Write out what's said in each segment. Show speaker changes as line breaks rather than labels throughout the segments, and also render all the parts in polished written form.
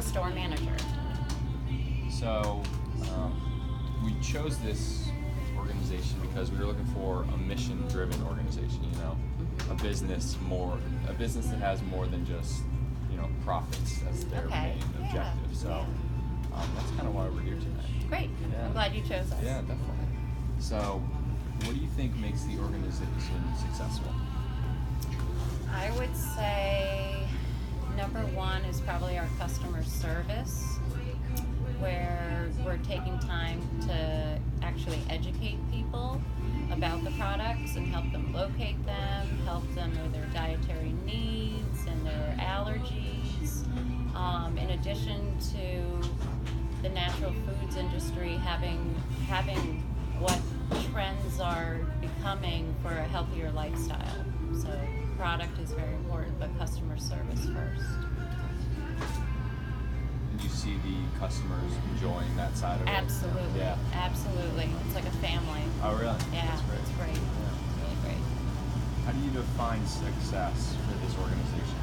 store manager.
So we chose this organization because we were looking for a mission-driven organization. A business that has more than just profits as their main objective. So that's kind of why we're here tonight.
Great.
Yeah.
I'm glad you chose us.
Yeah, definitely. So, what do you think makes the organization successful?
I would say number one is probably our customer service, where we're taking time to actually educate people about the products and help them locate them, help them with their dietary needs and their allergies. In addition to the natural foods industry having what trends are becoming for a healthier lifestyle. So product is very important, but customer service first.
And you see the customers enjoying that side of it?
Absolutely.
Yeah.
Absolutely. It's like a family.
Oh, really?
Yeah,
That's great.
it's great.
Yeah.
It's really great.
How do you define success for this organization?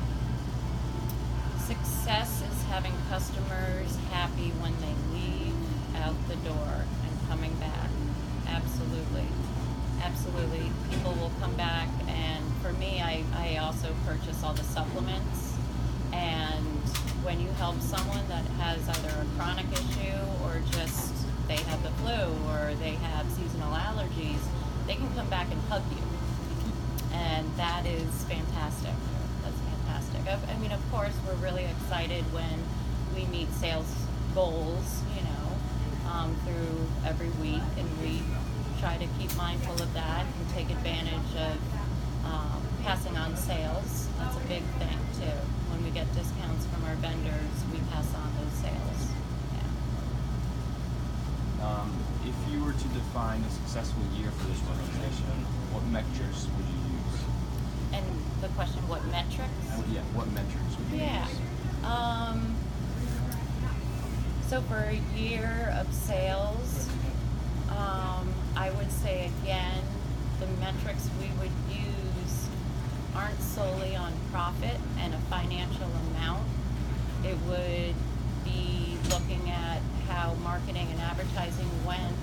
Success is having customers happy when they leave out the door and coming back. Absolutely. Absolutely. People will come back, and for me, I also purchase all the supplements. And when you help someone that has either a chronic issue or just they have the flu or they have seasonal allergies, they can come back and hug you. And that is fantastic. That's fantastic. I mean, of course, we're really excited when we meet sales goals, through every week, and we try to keep mindful of that and take advantage of passing on sales. That's a big thing, too. When we get discounts from our vendors, we pass on those sales. Yeah.
If you were to define a successful year for this organization, what metrics would you use?
And the question, what metrics?
Yeah, what metrics would you use?
So for a year of sales, I would say again, the metrics we would use aren't solely on profit and a financial amount. It would be looking at how marketing and advertising went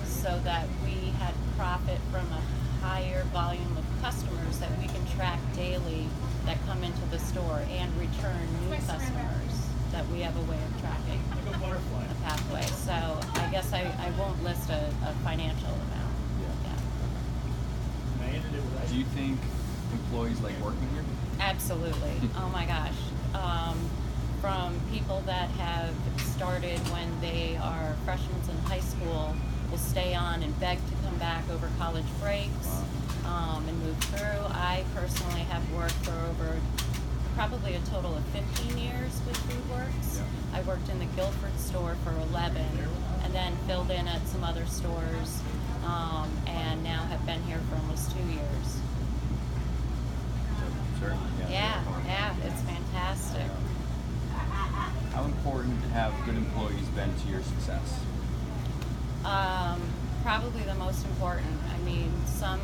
so that we had profit from a higher volume of customers that we can track daily that come into the store and return new customers that we have a way of tracking a pathway. So I guess I won't list a financial amount. Yeah.
Do you think employees like working here?
Absolutely. Oh my gosh. From people that have started when they are freshmen in high school, will stay on and beg to come back over college breaks. And move through. I personally have worked for over probably a total of 15 years with FoodWorks.
Yeah.
I worked in the Guilford store for 11 and then filled in at some other stores, and now have been here for almost 2 years.
Sure.
Yeah, it's fantastic.
How important have good employees been to your success?
Probably the most important. I mean, some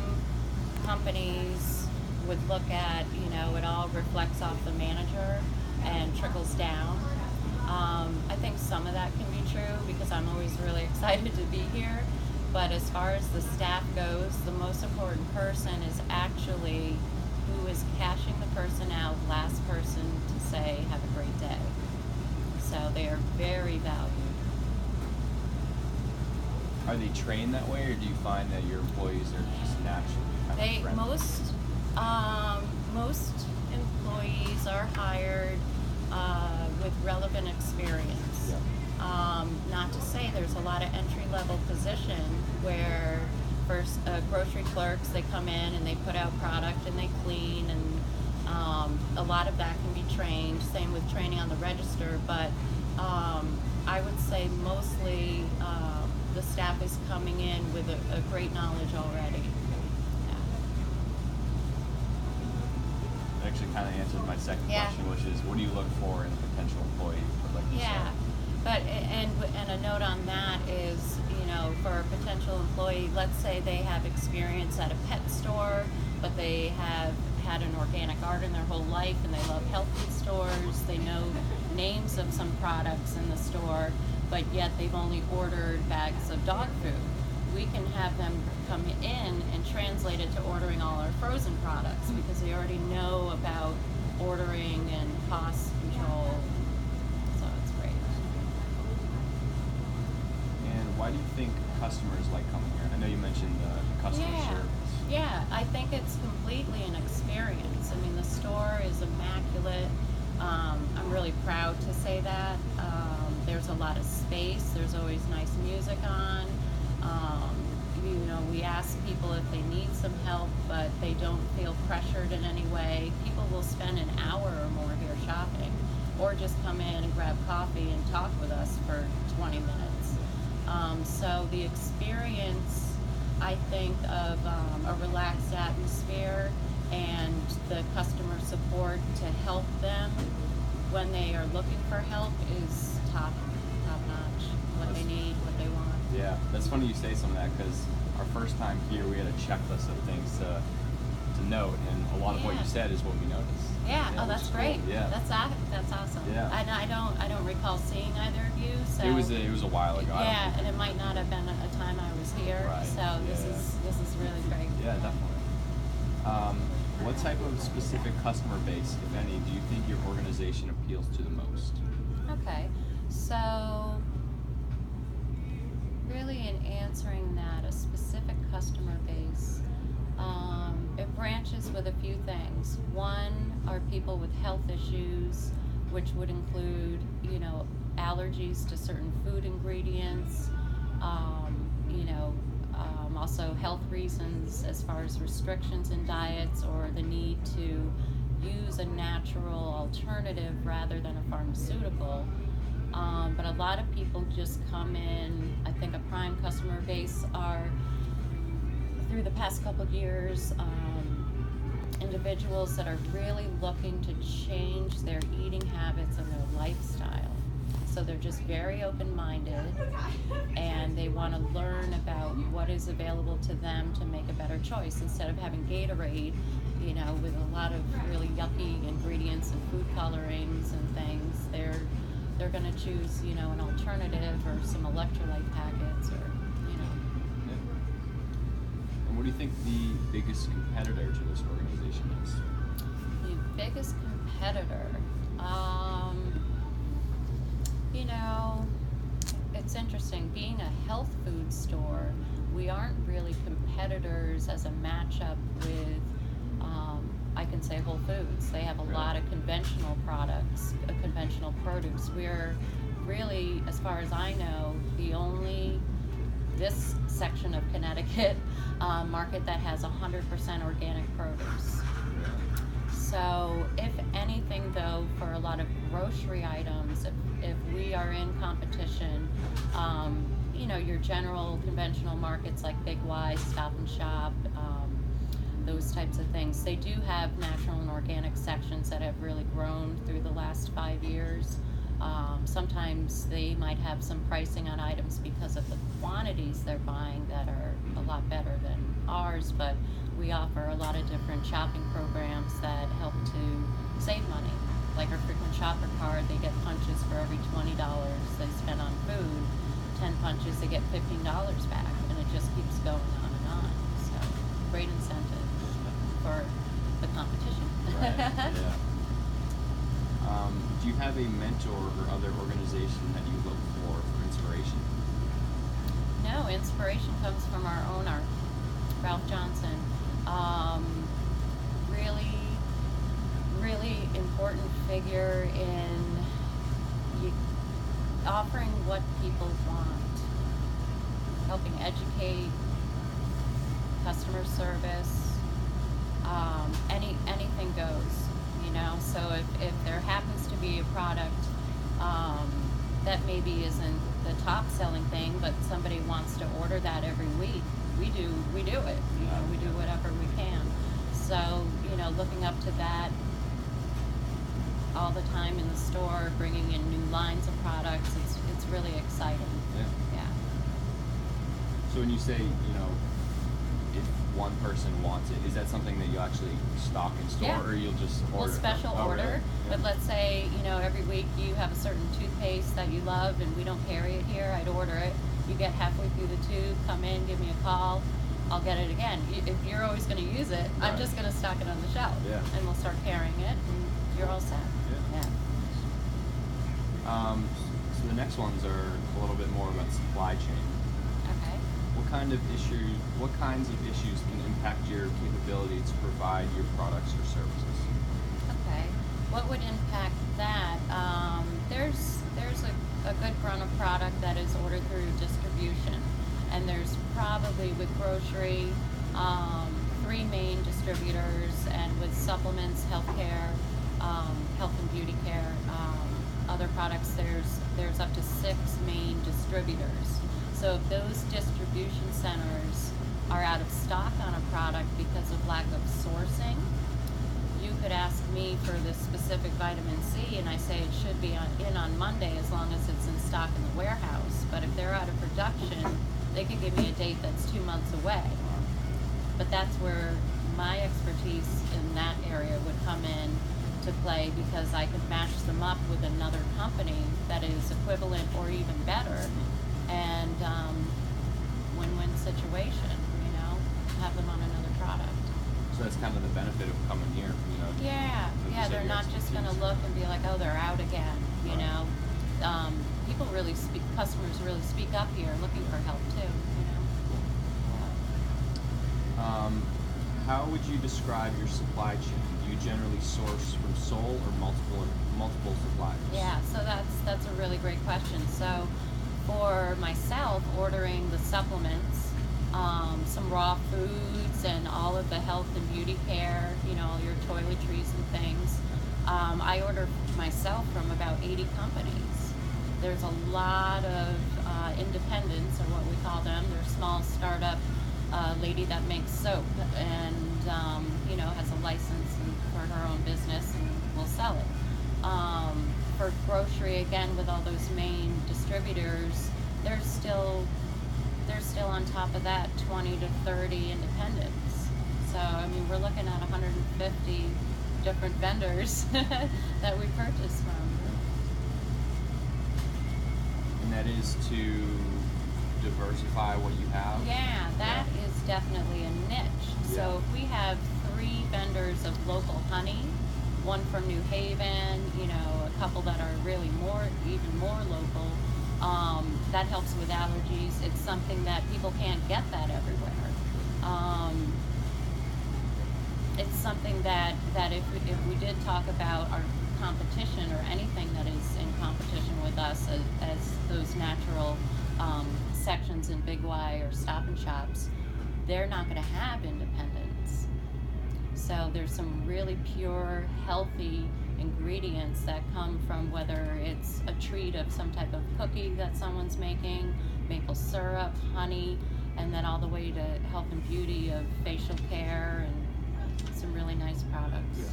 companies would look at, it all reflects off the manager and trickles down. I think some of that can be true because I'm always really excited to be here. But as far as the staff goes, the most important person is actually who is cashing the person out, last person to say, have a great day. So they are very valued.
Are they trained that way, or do you find that your employees are just naturally kind of friendly?
Most employees are hired with relevant experience.
Yeah.
Not to say there's a lot of entry-level position where first grocery clerks, they come in and they put out product and they clean, and a lot of that can be trained. Same with training on the register, but I would say mostly the staff is coming in with a great knowledge already.
That actually kind of answered my second question, which is, what do you look for in a potential employee? Like you said.
But and a note on that is, for a potential employee, let's say they have experience at a pet store, but they have had an organic garden their whole life and they love health food stores, they know names of some products in the store, but yet they've only ordered bags of dog food. We can have them come in and translate it to ordering all our frozen products because they already know about ordering and cost control. So it's great.
And why do you think customers like coming here? I know you mentioned customer service.
Yeah, I think it's completely an experience. I mean, the store is immaculate. I'm really proud to say that. There's a lot of space. There's always nice music on. We ask people if they need some help, but they don't feel pressured in any way. People will spend an hour or more here shopping, or just come in and grab coffee and talk with us for 20 minutes. So the experience, I think, of a relaxed atmosphere and the customer support to help them when they are looking for help is top notch. What they need, what they want.
Yeah, that's funny you say some of that because our first time here we had a checklist of things to note, and a lot of what you said is what we noticed.
Yeah, oh, that's great.
Cool. Yeah,
that's awesome.
Yeah,
and I don't recall seeing either of you. So
it was a while ago.
Yeah, and it might not have been a time I was here.
Right.
So this is really great.
Yeah, definitely. What type of specific customer base, if any, do you think your organization appeals to the most?
Okay, so really in answering that, a specific customer base, it branches with a few things. One are people with health issues, which would include, allergies to certain food ingredients, also health reasons as far as restrictions in diets or the need to use a natural alternative rather than a pharmaceutical. But a lot of people just come in. I think a prime customer base are, through the past couple of years, individuals that are really looking to change their eating habits and their lifestyle. So they're just very open-minded, and they want to learn about what is available to them to make a better choice. Instead of having Gatorade, with a lot of really yucky ingredients and food colorings and things, they're going to choose, an alternative or some electrolyte packets or.
Yeah. And what do you think the biggest competitor to this organization is?
The biggest competitor, it's interesting. Being a health food store, we aren't really competitors as a matchup with, I can say, Whole Foods. They have a lot of conventional products, conventional produce. We're really, as far as I know, the only, this section of Connecticut, market that has 100% organic produce. So if anything, though, for a lot of grocery items, if we are in competition, your general conventional markets like Big Y, Stop and Shop, those types of things, they do have natural and organic sections that have really grown through the last 5 years. Sometimes they might have some pricing on items because of the quantities they're buying that are a lot better than ours, but we offer a lot of different shopping programs that help to save money. Like our frequent shopper card, they get punches for every $20 they spend on food. 10 punches, they get $15 back, and it just keeps going on and on. So great incentive for the competition.
Right. Yeah. Do you have a mentor or other organization that you look for inspiration?
No, inspiration comes from our owner, Ralph Johnson. Really important figure in offering what people want, helping educate, customer service, anything goes, So if there happens to be a product that maybe isn't the top selling thing, but somebody wants to order that every week, we do it. We do whatever we can. So looking up to that all the time in the store, bringing in new lines of products, it's really exciting.
Yeah.
Yeah.
So when you say, if one person wants it, is that something that you actually stock in store,
Yeah.
or you'll just order?
We'll special
Oh,
order,
really? Yeah.
but let's say, every week you have a certain toothpaste that you love and we don't carry it here, I'd order it. You get halfway through the tube, come in, give me a call, I'll get it again. If you're always going to use it, I'm
Right.
just going to stock it on the shelf.
Yeah.
And we'll start carrying it and you're all set.
Yeah. So the next ones are a little bit more about supply chain.
Okay.
What kinds of issues can impact your capability to provide your products or services?
Okay. What would impact that? There's a good run of product that is ordered through distribution, and there's probably with grocery 3 main distributors, and with supplements, healthcare, health and beauty care, other products. There's up to 6 main distributors. So if those distribution centers are out of stock on a product because of lack of sourcing, you could ask me for this specific vitamin C, and I say it should be in on Monday as long as it's in stock in the warehouse. But if they're out of production, they could give me a date that's 2 months away. But that's where my expertise in that area would come in to play, because I could match them up with another company that is equivalent or even better, and win-win situation, have them on another product.
So that's kind of the benefit of coming here,
Yeah, they're not just going to look and be like, oh, they're out again, Customers really speak up here looking for help too,
How would you describe your supply chain? Do you generally source from sole or multiple suppliers?
Yeah, so that's a really great question. So for myself, ordering the supplements, some raw foods, and all of the health and beauty care, all your toiletries and things, I order myself from about 80 companies. There's a lot of independents, or what we call them. They're small startup lady that makes soap and has a license for her own business and will sell it. For grocery, again, with all those main distributors, they're still on top of that 20 to 30 independents. So we're looking at 150 different vendors that we purchase from.
And that is to diversify what you have?
Yeah, that is definitely a niche.
Yeah.
So if we have 3 vendors of local honey, one from New Haven, a couple that are really even more local, that helps with allergies. It's something that people can't get that everywhere. It's something that if we did talk about our competition, or anything that is in competition with us as those natural sections in Big Y or Stop and Shops, they're not going to have independents. So there's some really pure, healthy ingredients that come from, whether it's a treat of some type of cookie that someone's making, maple syrup, honey, and then all the way to health and beauty of facial care and some really nice products.
Yeah.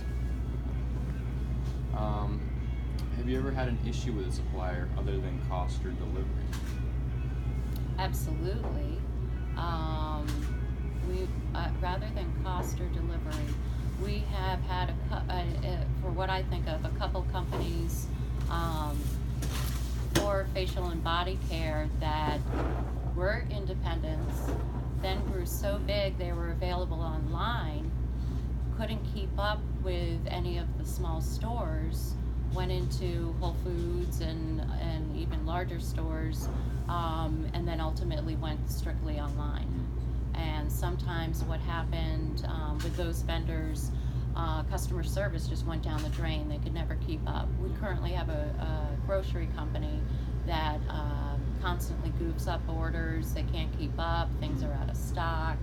Have you ever had an issue with a supplier other than cost or delivery?
Absolutely. Rather than cost or delivery, we have had for what I think of, a couple companies for facial and body care that were independents, then grew so big they were available online, couldn't keep up with any of the small stores, went into Whole Foods and even larger stores, and then ultimately went strictly online. And sometimes what happened with those vendors, customer service just went down the drain. They could never keep up. We currently have a grocery company that constantly goofs up orders. They can't keep up. Things are out of stock.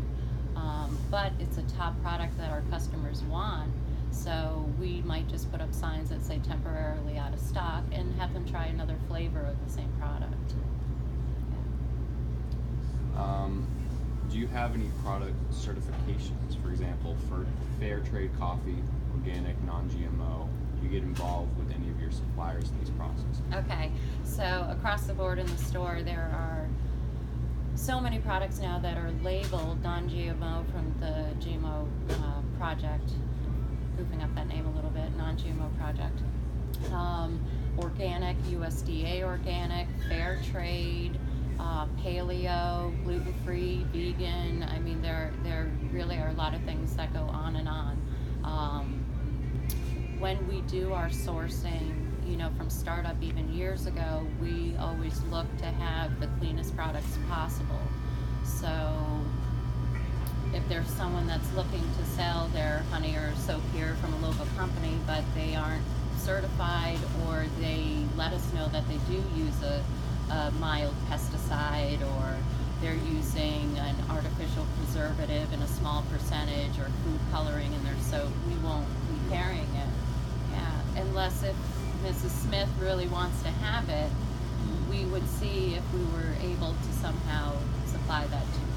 But it's a top product that our customers want. So we might just put up signs that say temporarily out of stock and have them try another flavor of the same product.
Do you have any product certifications, for example, for fair trade coffee, organic, non-GMO? Do you get involved with any of your suppliers in these processes?
Okay, so across the board in the store, there are so many products now that are labeled non-GMO from the GMO project. Goofing up that name a little bit, non-GMO project. Organic, USDA organic, fair trade, paleo, gluten-free, vegan. I mean, there really are a lot of things that go on and on. When we do our sourcing, from startup even years ago, we always look to have the cleanest products possible. So if there's someone that's looking to sell their honey or soap here from a local company, but they aren't certified, or they let us know that they do use a mild pesticide, or they're using an artificial preservative in a small percentage, or food coloring in their soap, we won't be carrying it. Yeah, unless if Mrs. Smith really wants to have it, we would see if we were able to somehow supply that to her.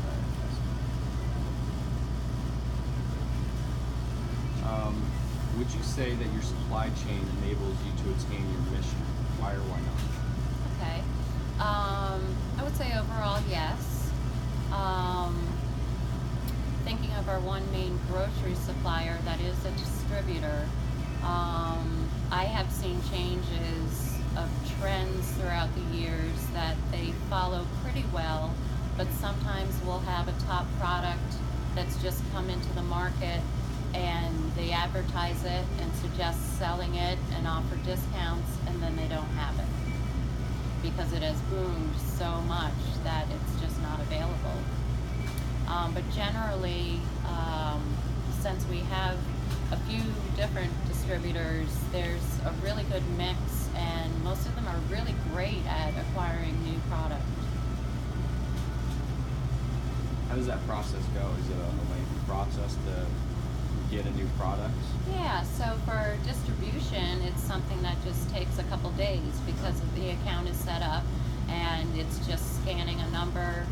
Would you say that your supply chain enables you to attain your mission? Why or why not?
Okay. I would say overall, yes. Thinking of our one main grocery supplier that is a distributor, I have seen changes of trends throughout the years that they follow pretty well, but sometimes we'll have a top product that's just come into the market, and they advertise it and suggest selling it and offer discounts, and then they don't have it because it has boomed so much that it's just not available. But generally, since we have a few different distributors, there's a really good mix, and most of them are really great at acquiring new product.
How does that process go? Is it a lengthy process to get a new product?
Yeah, so for distribution, it's something that just takes a couple days because the account is set up, and it's just scanning a number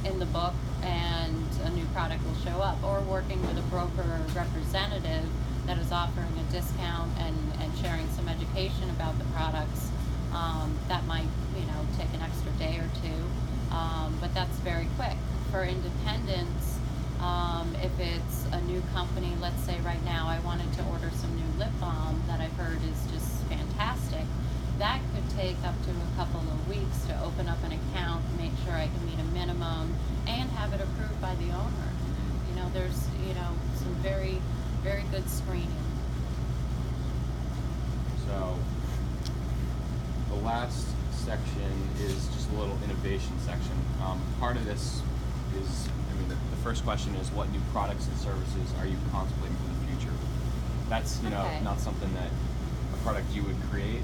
in the book, and a new product will show up, or working with a broker or representative that is offering a discount and sharing some education about the products. That might take an extra day or two, but that's very quick. For independents, if it's a new company, let's say right now I wanted to order some new lip balm that I've heard is just fantastic, that could take up to a couple of weeks to open up an account, make sure I can meet a minimum, and have it approved by the owner. There's some very, very good screening.
So the last section is just a little innovation section. Part of this is, the first question is, what new products and services are you contemplating for the future? That's
Okay.
not something that a product you would create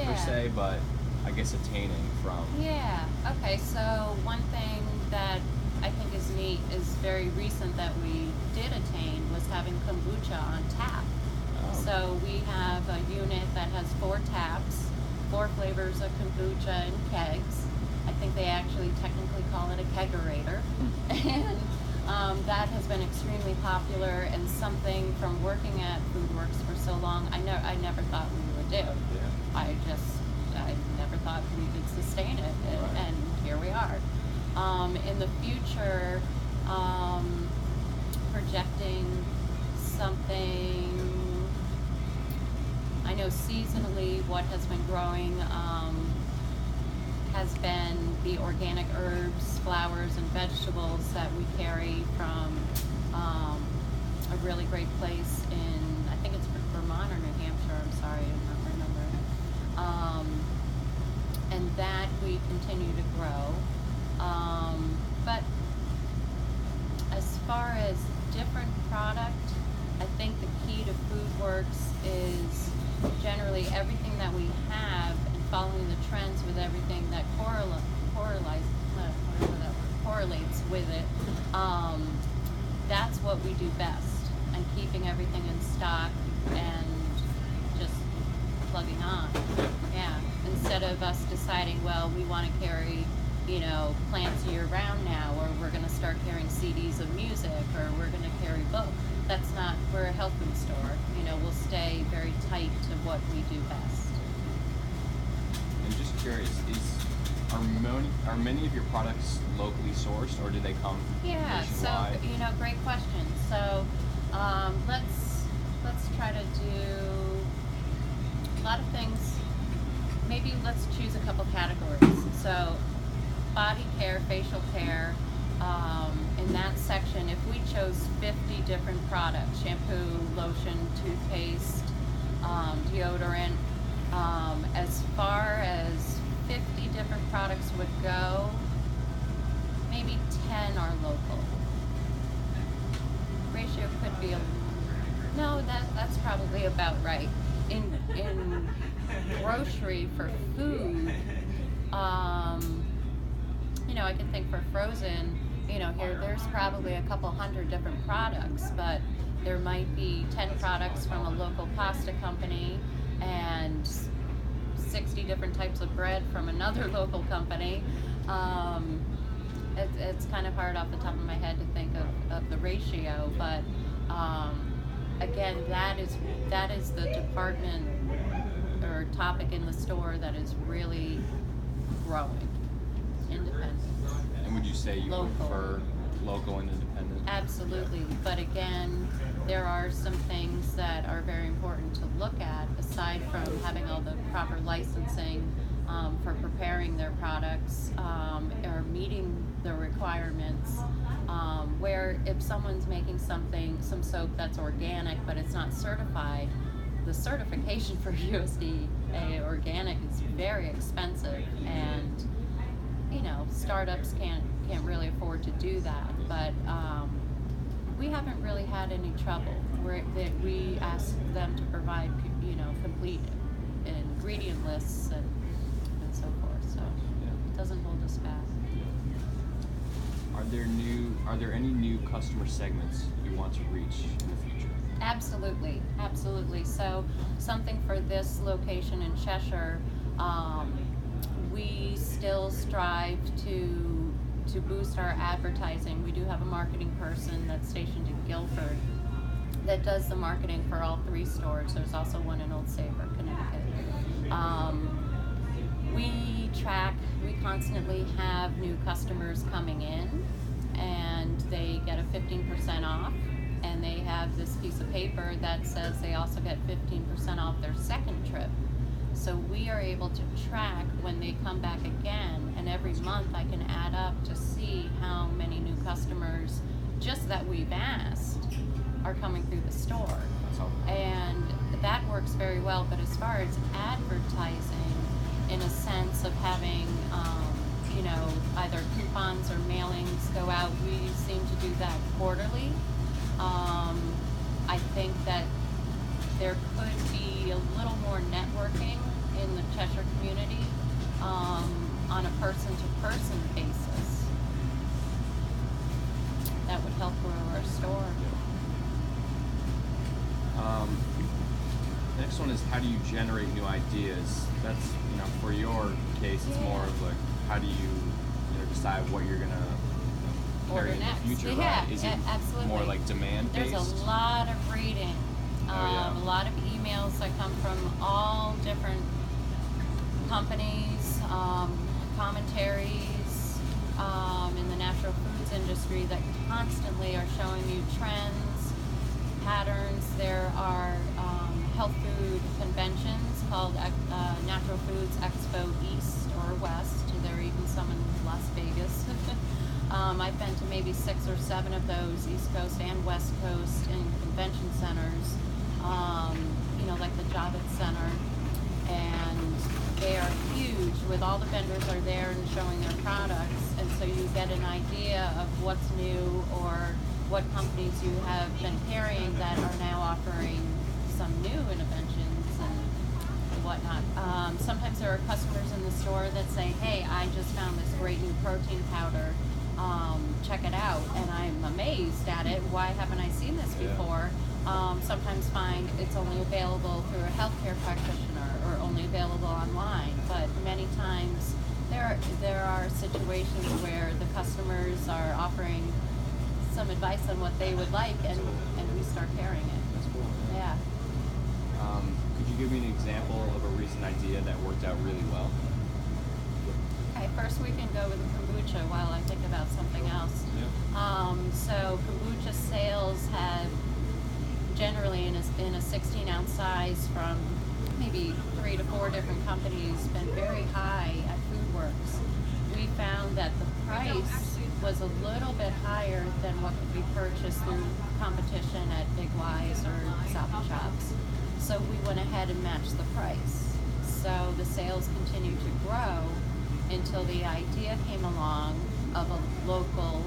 per se, but I guess attaining from.
Yeah. Okay. So one thing that I think is neat is very recent that we did attain was having kombucha on tap.
Oh.
So we have a unit that has 4 taps, 4 flavors of kombucha in kegs. I think they actually technically call it a kegerator. And that has been extremely popular, and something from working at FoodWorks for so long, I never thought we would do.
Yeah.
I never thought we could sustain it, and here we are. In the future, projecting something, I know seasonally what has been growing has been the organic herbs, flowers, and vegetables that we carry from a really great place in, I think it's Vermont or New Hampshire, I'm sorry, I'm not remembering. And that we continue to grow. But as far as different product, I think the key to FoodWorks is generally everything that we have, and following the trends with everything that correlates with it. That's what we do best, and keeping everything in stock and just plugging on. Yeah. Instead of us deciding, well, we want to carry plants year round now, or we're going to start carrying CDs of music, or we're going to carry books. We're a health food store. We'll stay very tight to what we do best.
And just curious, Are many of your products locally sourced, or do they come
Yeah,
nationwide?
so great question. So let's try to do a lot of things. Maybe let's choose a couple categories. So body care, facial care. In that section, if we chose 50 different products, shampoo, lotion, toothpaste, deodorant, as far as 50 different products would go, maybe 10 are local. Ratio could be no, that's probably about right. In grocery for food, I can think for frozen, there's probably a couple hundred different products, but there might be 10 products from a local pasta company and 60 different types of bread from another local company. It's kind of hard off the top of my head to think of the ratio, but again, that is the department or topic in the store that is really growing. Independent.
And would you say you prefer local and independent?
Absolutely, but again, there are some things that are very important to look at aside from having all the proper licensing for preparing their products or meeting the requirements. Where if someone's making some soap that's organic but it's not certified, the certification for USDA organic is very expensive, and startups can't really afford to do that. But we haven't really had any trouble. We ask them to provide complete ingredient lists and so forth. So it doesn't hold us back.
Are there any new customer segments you want to reach in the future?
Absolutely. So something for this location in Cheshire, we still strive to boost our advertising. We do have a marketing person that's stationed in Guilford that does the marketing for all 3 stores. There's also one in Old Saybrook, Connecticut. We constantly have new customers coming in, and they get a 15% off, and they have this piece of paper that says they also get 15% off their second trip. So we are able to track when they come back again, and every month I can add up to see how many new customers, just that we've asked, are coming through the store. And that works very well. But as far as advertising, in a sense of having either coupons or mailings go out, we seem to do that quarterly. I think that there could be a little more networking in the Cheshire community on a person-to-person basis. That would help grow our store.
Next one is, how do you generate new ideas? That's, for your case, it's more of like, how do you, decide what you're gonna
Order
carry in
next.
the future?
Yeah,
Right? Is it
absolutely.
more like demand-based?
There's a lot of reading, a lot of emails that come from all different companies, commentaries in the natural foods industry that constantly are showing you trends, patterns. There are health food conventions called Natural Foods Expo East or West. There are even some in Las Vegas. I've been to maybe 6 or 7 of those, East Coast and West Coast, in convention centers, like the Javits Center, and they are huge. With all the vendors are there and showing their products, and so you get an idea of what's new or what companies you have been carrying that are now offering some new interventions and whatnot. Sometimes there are customers in the store that say, hey, I just found this great new protein powder, check it out, and I'm amazed at it. Why haven't I seen this before? Sometimes find it's only available through a healthcare practitioner or only available online, but many times there are situations where the customers are offering some advice on what they would like, and we start carrying it.
That's cool.
Yeah.
Could you give me an example of a recent idea that worked out really well?
Okay, first course, we can go with the kombucha while I think about something else.
Yeah.
So kombucha sales have generally in a 16-ounce size from maybe 3 to 4 different companies been very high at FoodWorks. We found that the price was a little bit higher than what could be purchased through competition at Big Y's or Stop and Shops. So we went ahead and matched the price. So the sales continued to grow until the idea came along of a local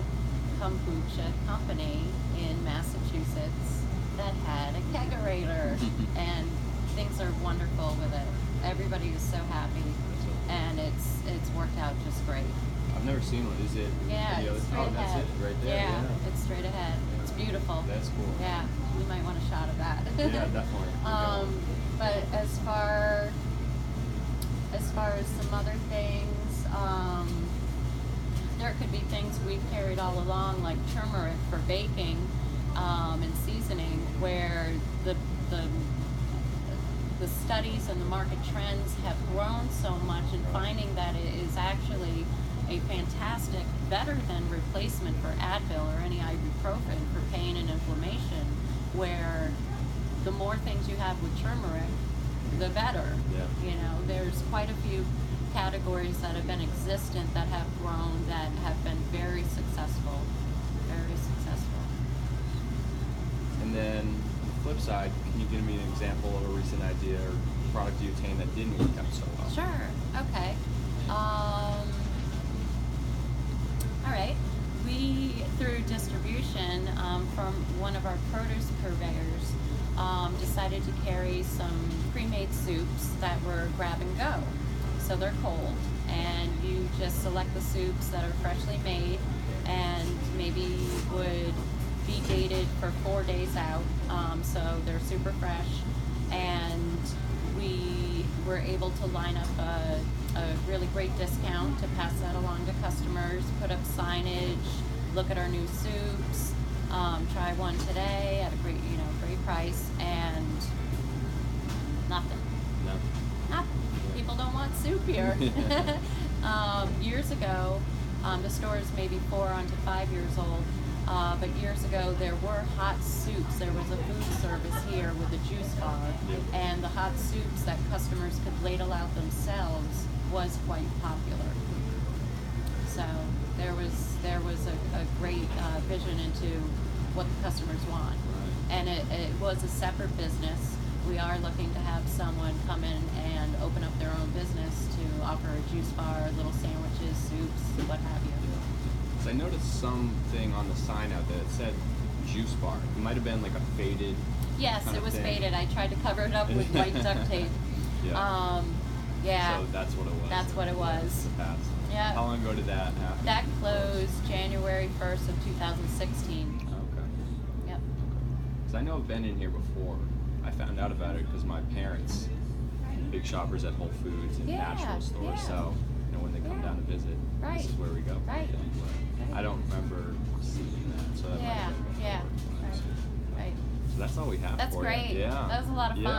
kombucha company in Massachusetts that had a kegerator, and things are wonderful with it. Everybody is so happy, and it's worked out just great.
I've never seen one. Is it?
Yeah,
the other,
it's straight
that's
ahead.
it, right there.
Yeah, it's straight ahead. It's beautiful.
That's cool.
Yeah, we might want a shot of that.
Yeah, definitely.
But as far as some other things, there could be things we've carried all along, like turmeric for baking and seasoning, where the studies and the market trends have grown so much, and finding that it is actually a fantastic, better than replacement for Advil or any ibuprofen for pain and inflammation, where the more things you have with turmeric, the better.
Yeah.
You know, there's quite a few categories that have been existent that have grown that have been very successful. Very successful.
And then on the flip side, can you give me an example of a recent idea or product you attained that didn't work out so well?
Sure. Okay. All right. We, through distribution from one of our produce purveyors, decided to carry some pre-made soups that were grab and go. So they're cold, and you just select the soups that are freshly made and maybe would be dated for 4 days out, so they're super fresh. And we were able to line up a really great discount to pass that along to customers, put up signage, look at our new soups, try one today at a great price, and nothing.
No.
Nothing. People don't want soup here. Years ago, the store is maybe 4 on to 5 years old, but years ago there were hot soups. There was a food service here with a juice bar, and the hot soups that customers could ladle out themselves was quite popular. So there was a great vision into what the customers want, and it was a separate business. We are looking to have someone come in and open up their own business to offer a juice bar, little sandwiches, soups, what have you.
So I noticed something on the sign out there that said juice bar. It might have been like a faded.
Yes,
kind
it
of
was
thing.
faded. I tried to cover it up with white duct tape.
Yeah.
Yeah.
So that's what it was.
That's what it was.
The past.
Yeah.
How long ago did that happen?
That closed January 1st of 2016.
Okay.
Yep.
Because I know I've been in here before. I found out about it because my parents, big shoppers at Whole Foods and
Yeah,
natural stores.
yeah.
So, when they come down to visit,
Right.
this is where we go. kind of
Right.
thing. But
Right.
I don't remember seeing that. So that might
Yeah,
have been before.
yeah. Right.
So that's all we have
That's
for
great.
you. Yeah.
That was a lot of
Yeah.
fun.